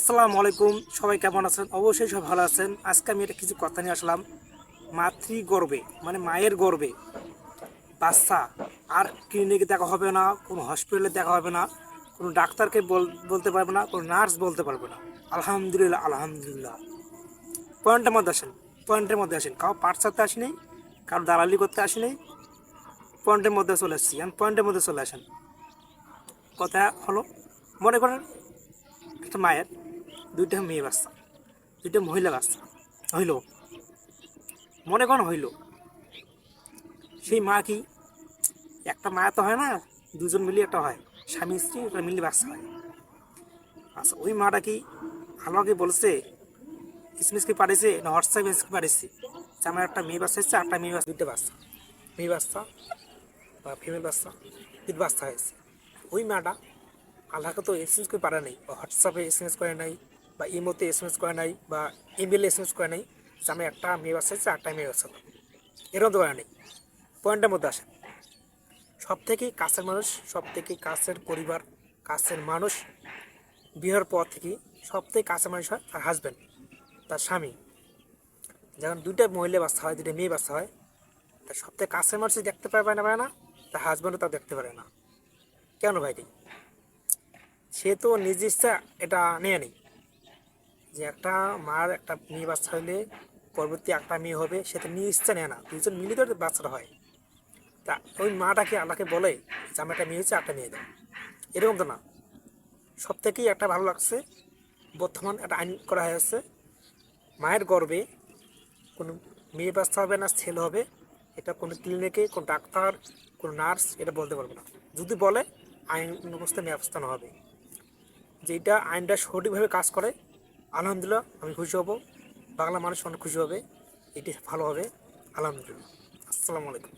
আসসালামু আলাইকুম। সবাই কেমন আছেন? অবশ্যই সব ভালো আছেন। আজকে আমি এটা কিছু কথা নিয়ে আসলাম। মাতৃগর্ভে মানে মায়ের গর্ভে বাচ্চা আর ক্লিনিকে দেখা হবে না, কোনো হসপিটালে দেখা হবে না, কোনো ডাক্তারকে বলতে পারবে না, কোনো নার্স বলতে পারবে না। আলহামদুলিল্লাহ আলহামদুলিল্লাহ। পয়েন্টের মধ্যে আসেন, পয়েন্টের মধ্যে আসেন। কারো পাঠ চাতে আসিনি, কারো দালালি করতে আসিনি, পয়েন্টের মধ্যে চলে আসছি। আমি পয়েন্টের মধ্যে চলে আসেন। কথা হলো, মনে করেন একটা মায়ের দুইটা মেয়ে বাচ্চা, দুইটা মহিলা বাচ্চা হইল, মনে করেন হইল। সেই মা কি, একটা মা তো হয় না, দুজন মিলিয়ে একটা হয়, স্বামী স্ত্রী একটা মিলিয়ে বাচ্চা হয়। আচ্ছা, ওই মাটা কি আমাকে বলছে, এসএমএস কি পাঠিয়েছে না হোয়াটসঅ্যাপ এসএমএস পাঠিয়েছে যে আমার একটা মেয়ে বাচ্চা হচ্ছে, একটা মেয়ে বাচ্চা, দুইটা বাচ্চা, মেয়ে বাচ্চা বা ফিমেল বাচ্চা, দুটো বাচ্চা হয়েছে। ওই মাটা আল্লাহকে তো এসএমএস করে পারে নাই, বা হোয়াটসঅ্যাপে এসএমএস করে নাই, বা ইমোতে এসএমএস করে নাই, বা ইমেলে এসএমএস করে নাই যে আমি একটা মেয়ে বাচ্চা হচ্ছে, একটা মেয়ে বাচ্চা। এরকম তো করে নেই। পয়েন্টের মধ্যে আসে, সব থেকে কাছের মানুষ, সব থেকে কাছের পরিবার, কাছের মানুষ বিয়ের পর থেকে সব থেকে কাছের মানুষ হয় তার হাজব্যান্ড, তার স্বামী। যখন দুইটা মহিলা বাচ্চা হয়, দুইটা মেয়ে বাচ্চা হয়, তার সব থেকে কাছের মানুষ দেখতে পারে না, তার হাজব্যান্ডও তা দেখতে পারে না। কেন ভাইটি? সে তো নিজ ইচ্ছা এটা নিয়ে নেই যে একটা মার একটা মেয়ে বাচ্চা হইলে পরবর্তী একটা মেয়ে হবে, সেটা নিজ ইচ্ছা নেয় না, দুজন মিলিত বাচ্চাটা হয়। তা ওই মাটাকে আল্লাহকে বলে যে আমার একটা মেয়ে হচ্ছে, একটা মেয়ে দাও, এরকম তো না। সব থেকেই একটা ভালো লাগছে, বর্তমান একটা আইন করা হয়েছে, মায়ের গর্ভে কোনো মেয়ে বাচ্চা হবে না ছেলে হবে, এটা কোনো ক্লিনিকে কোনো ডাক্তার, কোনো নার্স এটা বলতে পারবে না। যদি বলে, আইন ব্যবস্থা ব্যবস্থা নেওয়া হবে। যেটা আইনটা সঠিকভাবে কাজ করে, আলহামদুলিল্লাহ আমি খুশি হব, বাংলা মানুষ অনেক খুশি হবে, এটি ভালো হবে। আলহামদুলিল্লাহ। আসসালামু আলাইকুম।